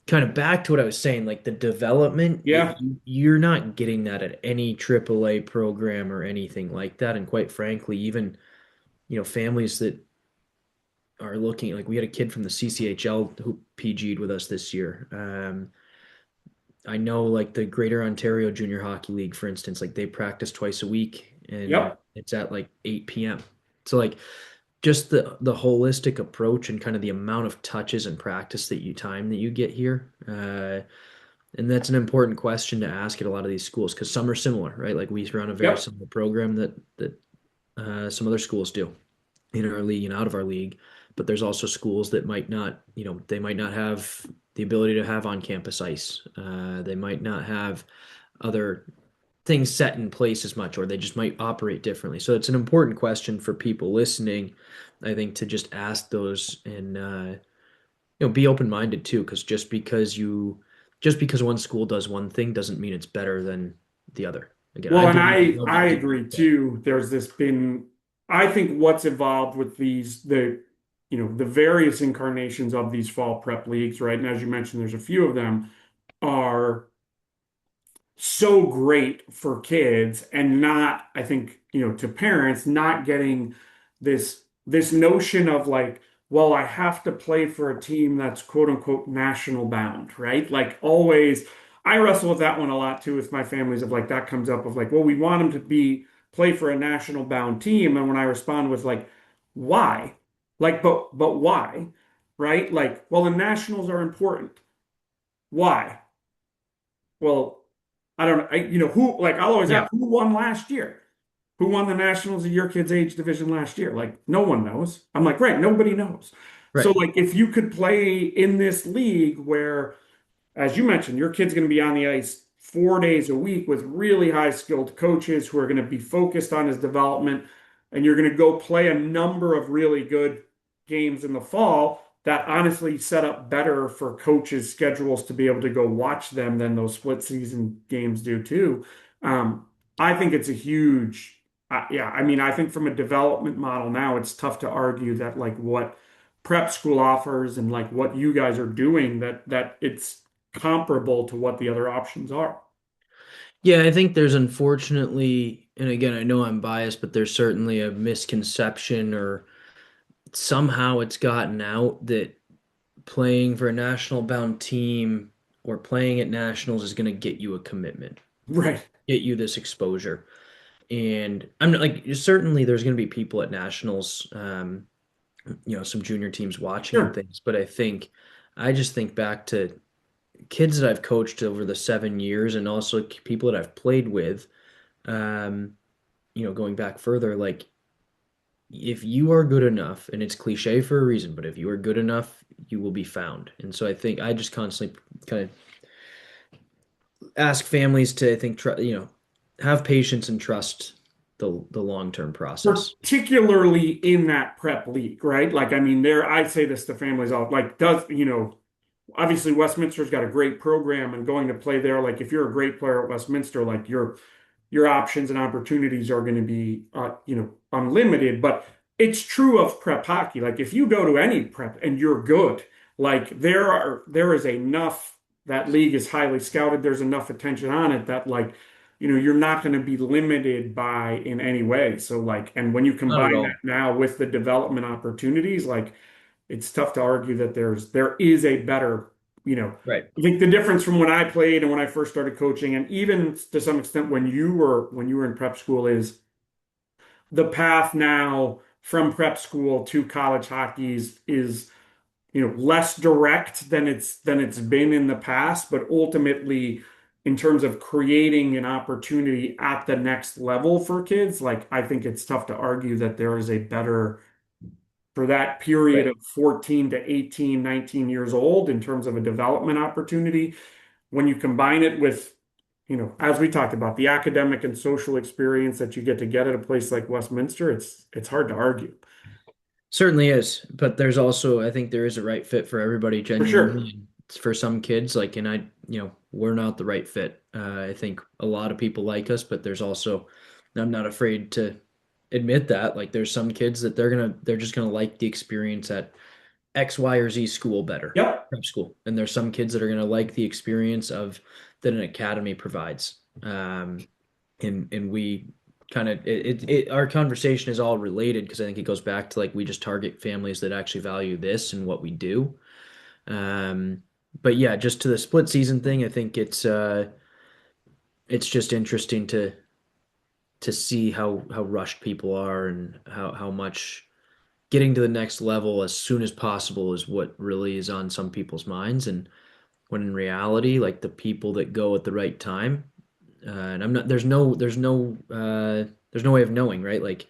kind of back to what I was saying, like the development, Yeah. you're not getting that at any AAA program or anything like that. And quite frankly, even, families that are looking, like we had a kid from the CCHL who PG'd with us this year. I know like the Greater Ontario Junior Hockey League, for instance, like they practice twice a week and Yep. it's at like 8 p.m. So like just the holistic approach and kind of the amount of touches and practice that you get here. And that's an important question to ask at a lot of these schools because some are similar, right? Like we run a very Yep. similar program that some other schools do in our league and out of our league. But there's also schools that might not, they might not have the ability to have on-campus ice. They might not have other things set in place as much, or they just might operate differently. So it's an important question for people listening, I think, to just ask those and be open-minded too, because just because one school does one thing doesn't mean it's better than the other. Again, I Well, and believe in I loving people, agree but too. There's this been, I think what's evolved with the various incarnations of these fall prep leagues, right? And as you mentioned, there's a few of them are so great for kids and not, I think, to parents, not getting this notion of like, well, I have to play for a team that's quote unquote national bound, right? Like always, I wrestle with that one a lot too with my families of like that comes up of like, well, we want them to be play for a national bound team. And when I respond with like, why? Like, but why? Right? Like, well, the nationals are important. Why? Well, I don't know. Who, like, I'll always yeah, ask, who won last year? Who won the Nationals of your kid's age division last year? Like, no one knows. I'm like, right, nobody knows. So, right. like, if you could play in this league where as you mentioned, your kid's going to be on the ice 4 days a week with really high skilled coaches who are going to be focused on his development. And you're going to go play a number of really good games in the fall that honestly set up better for coaches' schedules to be able to go watch them than those split season games do too. Um, I think it's a huge, yeah. I mean, I think from a development model now, it's tough to argue that like what prep school offers and like what you guys are doing that it's comparable to what the other options are. Yeah, I think there's unfortunately, and again, I know I'm biased, but there's certainly a misconception or somehow it's gotten out that playing for a national bound team or playing at nationals is going to get you a commitment, Right. get you this exposure. And I'm not like certainly there's going to be people at nationals, some junior teams watching and Sure. things, but I just think back to kids that I've coached over the 7 years and also people that I've played with, um, going back further, like if you are good enough, and it's cliche for a reason, but if you are good enough, you will be found. And so I think I just constantly kind of ask families to, I think, have patience and trust the long-term process. Particularly in that prep league, right? Like, I mean, I say this to families all like, obviously Westminster's got a great program and going to play there. Like, if you're a great player at Westminster, like your options and opportunities are going to be unlimited, but it's true of prep hockey. Like if you go to any prep and you're good, like there is enough, that league is highly scouted, there's enough attention on it that like you're not going to be limited by in any way. So like, and when you Not at combine that all. now with the development opportunities, like it's tough to argue that there is a better, you know, Right. I think the difference from when I played and when I first started coaching, and even to some extent when you were in prep school, is the path now from prep school to college hockey is less direct than it's been in the past, but ultimately in terms of creating an opportunity at the next level for kids, like I think it's tough to argue that there is a better for that period Right. of 14 to 18, 19 years old in terms of a development opportunity. When you combine it with, as we talked about, the academic and social experience that you get at a place like Westminster, it's hard to argue. Certainly is, but there's also I think there is a right fit for everybody For sure. genuinely. And for some kids, like and we're not the right fit. I think a lot of people like us, but there's also I'm not afraid to admit that like there's some kids that they're just gonna like the experience at X, Y, or Z school better, Yep. prep school. And there's some kids that are going to like the experience of that an academy provides. And we kind of our conversation is all related because I think it goes back to like we just target families that actually value this and what we do. Um, but yeah, just to the split season thing, I think it's just interesting to see how rushed people are and how much getting to the next level as soon as possible is what really is on some people's minds. And when in reality, like the people that go at the right time, and I'm not, there's no way of knowing, right? Like,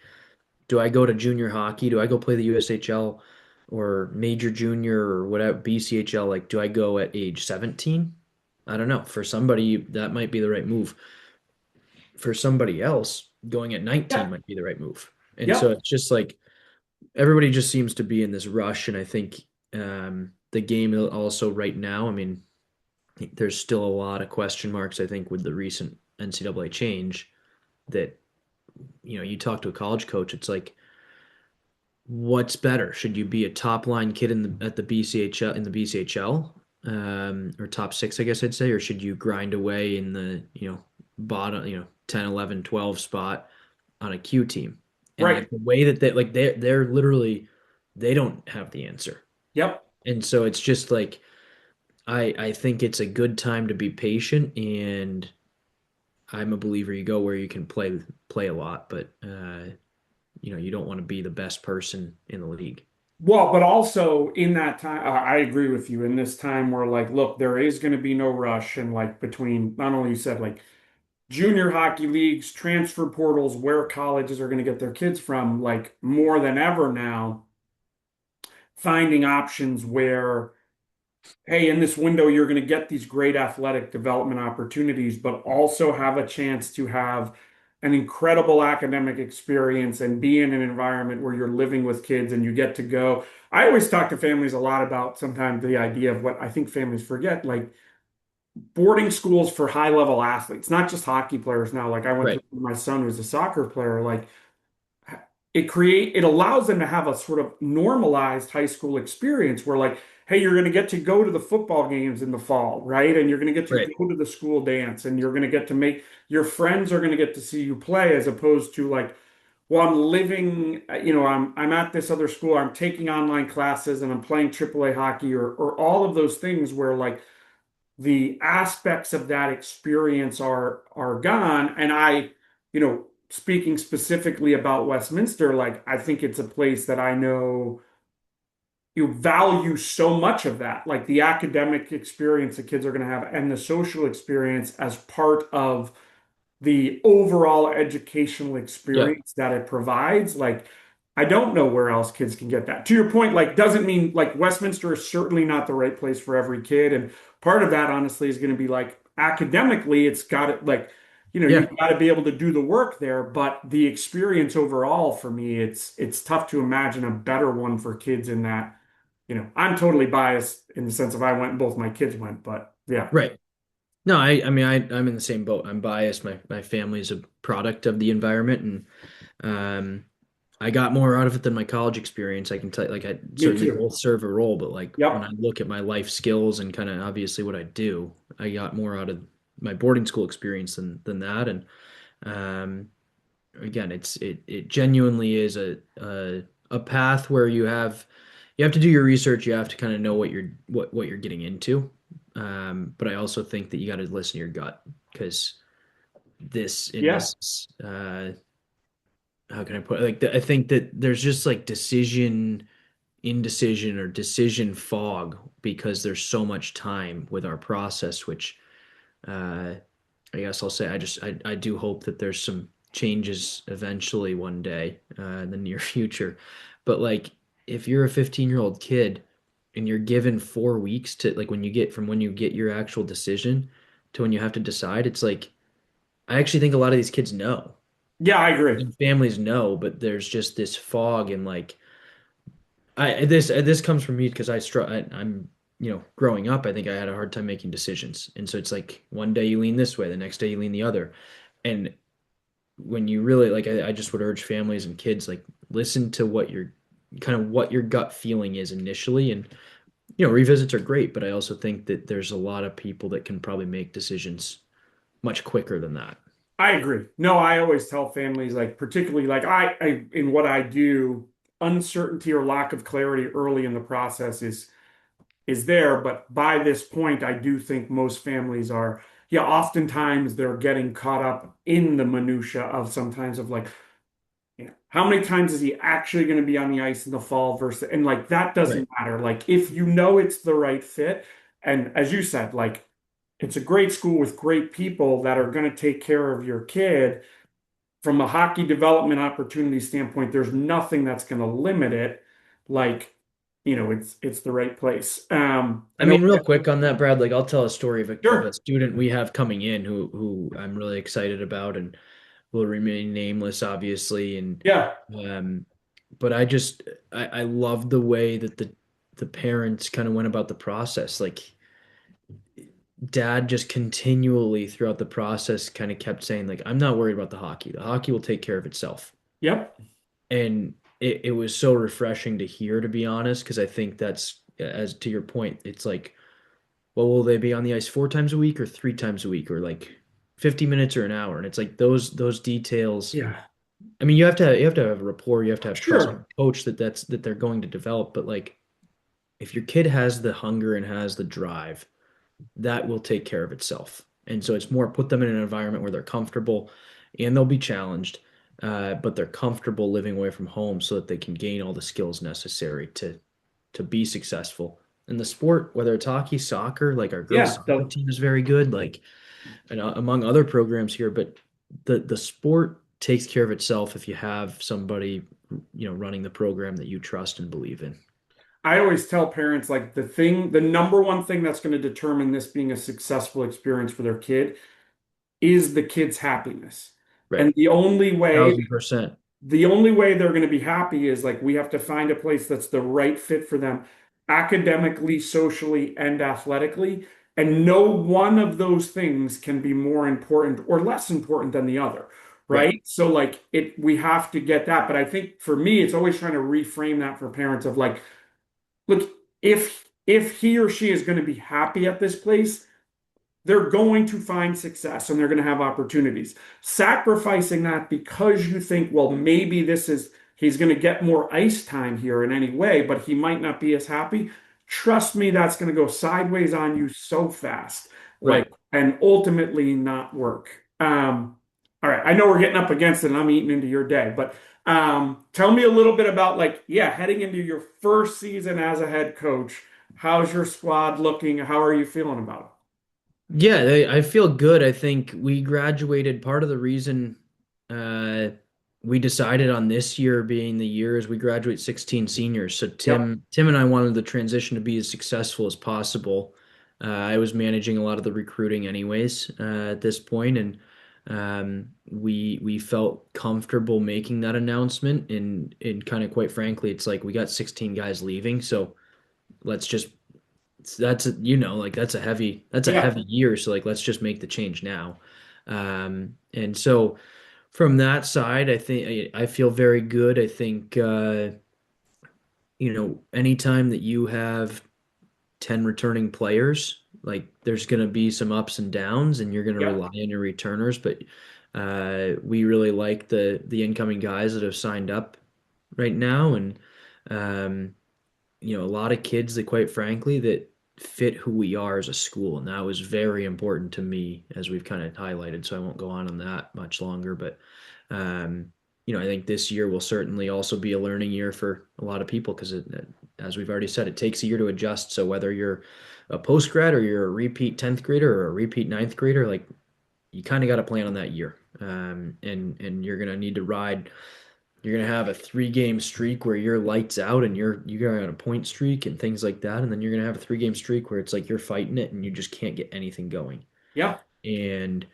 do I go to junior hockey? Do I go play the USHL or major junior or whatever, BCHL? Like, do I go at age 17? I don't know. For somebody, that might be the right move. For somebody else, going at 19 Yeah. might be the right move. And so Yep. it's just like everybody just seems to be in this rush. And I think the game also right now, I mean, there's still a lot of question marks, I think, with the recent NCAA change that, you talk to a college coach, it's like, what's better? Should you be a top line kid at the BCHL in the BCHL, or top six, I guess I'd say, or should you grind away in the, bottom, 10, 11, 12 spot on a Q team? And Right. like the way that they're literally, they don't have the answer. Yep. And so it's just like, I think it's a good time to be patient, and I'm a believer you go where you can play a lot, but you don't want to be the best person in the league. Well, but also in that time, I agree with you in this time where like, look, there is going to be no rush and like between not only you said like junior hockey leagues, transfer portals, where colleges are going to get their kids from, like more than ever now, finding options where hey, in this window, you're going to get these great athletic development opportunities, but also have a chance to have an incredible academic experience and be in an environment where you're living with kids and you get to go. I always talk to families a lot about sometimes the idea of what I think families forget, like boarding schools for high level athletes, not just hockey players now. Like I went to Right, my son who's a soccer player, like it allows them to have a sort of normalized high school experience where like hey you're going to get to go to the football games in the fall, right, and you're going to get to right, go to the school dance and you're going to get to make your friends are going to get to see you play as opposed to like well I'm living I'm at this other school, I'm taking online classes and I'm playing AAA hockey or all of those things where like the aspects of that experience are gone. And speaking specifically about Westminster, like I think it's a place that I know you value so much of that, like the academic experience the kids are going to have and the social experience as part of the overall educational yeah, experience that it provides. Like, I don't know where else kids can get that. To your point, like, doesn't mean like Westminster is certainly not the right place for every kid. And part of that, honestly, is going to be like academically, it's got it like, yeah, you've got to be able to do the work there. But the experience overall, for me, it's tough to imagine a better one for kids in that. I'm totally biased in the sense of I went and both my kids went, but yeah, right. No, I mean, I'm in the same boat. I'm biased. My family is a product of the environment, and I got more out of it than my college experience. I can tell you, like, I me certainly too. both serve a role, but like when I Yep. look at my life skills and kind of obviously what I do, I got more out of my boarding school experience than that. And um, again, it genuinely is a path where you have to do your research. You have to kind of know what you're getting into. But I also think that you got to listen to your gut because Yeah. this how can I put it? Like I think that there's just like decision indecision or decision fog because there's so much time with our process, which uh, I guess I'll say I do hope that there's some changes eventually one day in the near future. But like if you're a 15-year-old kid and you're given 4 weeks to like when you get your actual decision to when you have to decide, it's like I actually think a lot of these kids know. Yeah, I agree. And families know, but there's just this fog and like this comes from me because I'm growing up, I think I had a hard time making decisions. And so it's like one day you lean this way, the next day you lean the other. And when you really like I just would urge families and kids like listen to what kind of what your gut feeling is initially. And, revisits are great, but I also think that there's a lot of people that can probably make decisions much quicker than that. I agree. No, I always tell families, like, particularly like in what I do, uncertainty or lack of clarity early in the process is there, but by this point, I do think most families are, yeah, oftentimes they're getting caught up in the minutia of sometimes of like, how many times is he actually going to be on the ice in the fall versus, and like that Right. doesn't matter. Like if you know it's the right fit, and as you said, like it's a great school with great people that are going to take care of your kid from a hockey development opportunity standpoint, there's nothing that's going to limit it. Like, it's the right place. I I know. mean, real quick on that, Brad, like I'll tell a story of a Sure. student we have coming in who I'm really excited about and will remain nameless, obviously. And Yeah. um, but I love the way that the parents kind of went about the process. Like dad just continually throughout the process kind of kept saying, like, I'm not worried about the hockey. The hockey will take care of itself. Yep. And it was so refreshing to hear, to be honest, because I think that's, as to your point, it's like, well, will they be on the ice 4 times a week or 3 times a week or like 50 minutes or an hour? And it's like those details. Yeah. I mean, you have to have rapport, you have to have trust with Sure. the coach that they're going to develop. But like if your kid has the hunger and has the drive, that will take care of itself. And so it's more put them in an environment where they're comfortable and they'll be challenged, but they're comfortable living away from home so that they can gain all the skills necessary to be successful. In the sport, whether it's hockey, soccer, like our girls Yeah. soccer team is very good, like and among other programs here, but the sport takes care of itself if you have somebody, running the program that you trust and believe in. I always tell parents like the number one thing that's going to determine this being a successful experience for their kid is the kid's happiness. Right. And %1,000%. the only way they're going to be happy is like we have to find a place that's the right fit for them academically, socially, and athletically. And no one of those things can be more important or less important than the other, Right. right? So like we have to get that. But I think for me, it's always trying to reframe that for parents of like, look, if he or she is going to be happy at this place, they're going to find success and they're going to have opportunities. Sacrificing that because you think, well, maybe he's going to get more ice time here in any way, but he might not be as happy. Trust me, that's going to go sideways on you so fast, Right. like, and ultimately not work. All right, I know we're getting up against it and I'm eating into your day, but tell me a little bit about like, yeah, heading into your first season as a head coach. How's your squad looking? How are you feeling about Yeah, I feel good. I think we graduated. Part of the reason uh, we decided on this year being the year is we graduate 16 seniors. So it? Yep. Tim and I wanted the transition to be as successful as possible. I was managing a lot of the recruiting anyways at this point, and we felt comfortable making that announcement. And kind of quite frankly, it's like we got 16 guys leaving, so let's just like that's a heavy Yeah. year, so like let's just make the change now. And so from that side, I think I feel very good. I think anytime that you have 10 returning players, like there's going to be some ups and downs and you're going to Yep. rely on your returners, but we really like the incoming guys that have signed up right now. And um a lot of kids that quite frankly that fit who we are as a school, and that was very important to me, as we've kind of highlighted, so I won't go on that much longer. But um I think this year will certainly also be a learning year for a lot of people because as we've already said, it takes a year to adjust. So whether you're a post grad or you're a repeat 10th grader or a repeat ninth grader, like you kind of got to plan on that year. And you're gonna need to ride. You're gonna have a 3 game streak where you're lights out and you're on a point streak and things like that, and then you're gonna have a 3 game streak where it's like you're fighting it and you just can't get anything going. Yeah. And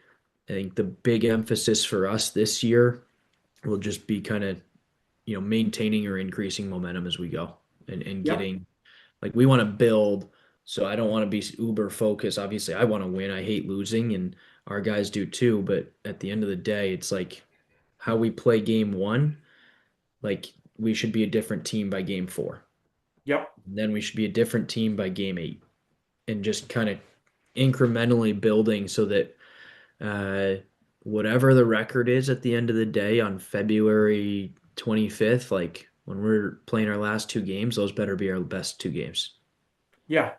I think the big emphasis for us this year will just be kind of maintaining or increasing momentum as we go and Yep. getting like we want to build. So I don't want to be uber focused. Obviously, I want to win. I hate losing, and our guys do too. But at the end of the day, it's like how we play game one. Like we should be a different team by game four. Yep. And then we should be a different team by game eight, and just kind of incrementally building so that uh, whatever the record is at the end of the day on February 25th, like when we're playing our last two games, those better be our best two games. Yeah.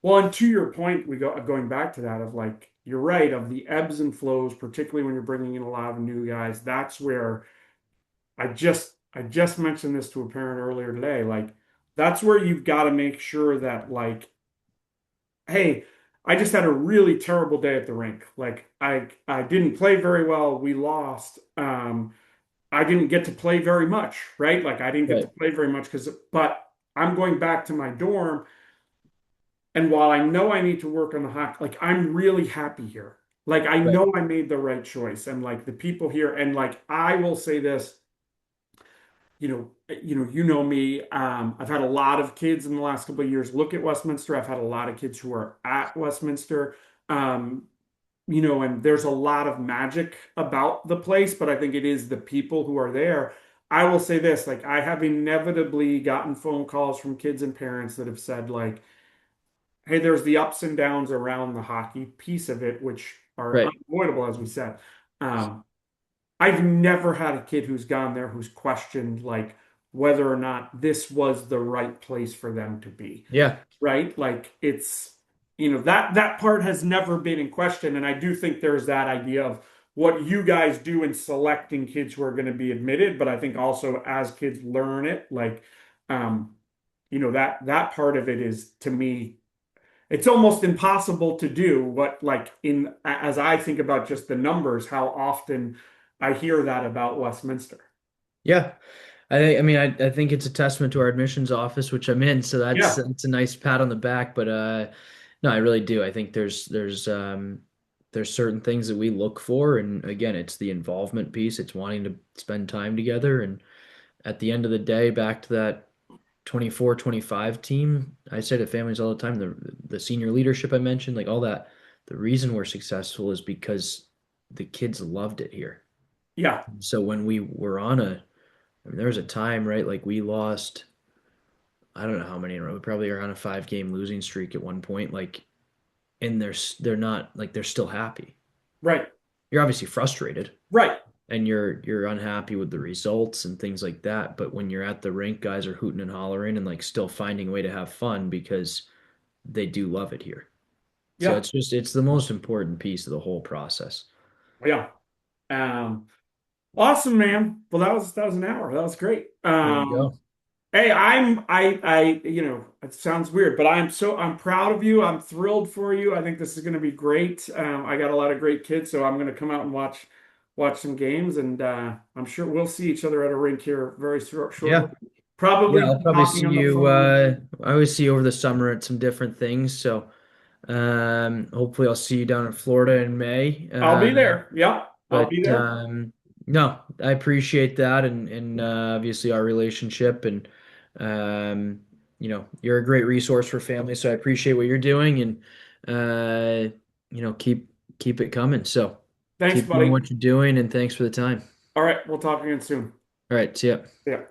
Well, and to your point, we go going back to that of like you're right of the ebbs and flows, particularly when you're bringing in a lot of new guys. That's where I just mentioned this to a parent earlier today. Like that's where you've got to make sure that like, hey, I just had a really terrible day at the rink. Like I didn't play very well. We lost. I didn't get to play very much, right? Like I didn't get to Right, play very much but I'm going back to my dorm. And while I know I need to work on the hockey, like I'm really happy here. Like I right, know I made the right choice, and like the people here, and like I will say this, you know me. I've had a lot of kids in the last couple of years look at Westminster. I've had a lot of kids who are at Westminster, um, and there's a lot of magic about the place, but I think it is the people who are there. I will say this, like I have inevitably gotten phone calls from kids and parents that have said like, hey, there's the ups and downs around the hockey piece of it, which are right. unavoidable, as we said. Um, I've never had a kid who's gone there who's questioned like whether or not this was the right place for them to be, Yeah, right? Like it's, that part has never been in question. And I do think there's that idea of what you guys do in selecting kids who are going to be admitted, but I think also as kids learn it, like, um, that part of it is to me it's almost impossible to do what like in as I think about just the numbers, how often I hear that about Westminster. yeah. I mean, I think it's a testament to our admissions office, which I'm in, so Yeah, that's a nice pat on the back. But no, I really do. I think there's certain things that we look for, and again, it's the involvement piece. It's wanting to spend time together, and at the end of the day, back to that 24-25 team. I say to families all the time, the senior leadership I mentioned, like all that, the reason we're successful is because the kids loved it here. yeah, So when we were I mean, there was a time, right? Like we lost, I don't know how many in a row. We probably are on a 5 game losing streak at one point. Like, and they're not like they're still happy. right, You're obviously frustrated right, and you're unhappy with the results and things like that. But when you're at the rink, guys are hooting and hollering and like still finding a way to have fun because they do love it here. So yeah, it's the most important piece of the whole process. yeah. Um, awesome, man. Well, that was an hour. That was great. There you go. Hey, it sounds weird, but I'm proud of you. I'm thrilled for you. I think this is going to be great. I got a lot of great kids, so I'm going to come out and watch some games, and I'm sure we'll see each other at a rink here very shortly. Yeah. Yeah, Probably I'll probably talking see on the you phone. I always see you over the summer at some different things. So hopefully I'll see you down in Florida in May. I'll be there. Yeah, I'll be But there. no, I appreciate that and obviously our relationship and you're a great resource for families, so I appreciate what you're doing and keep it coming. So Thanks, keep doing buddy. what you're doing and thanks for the time. All right, we'll talk again soon. All right, see ya. Yeah.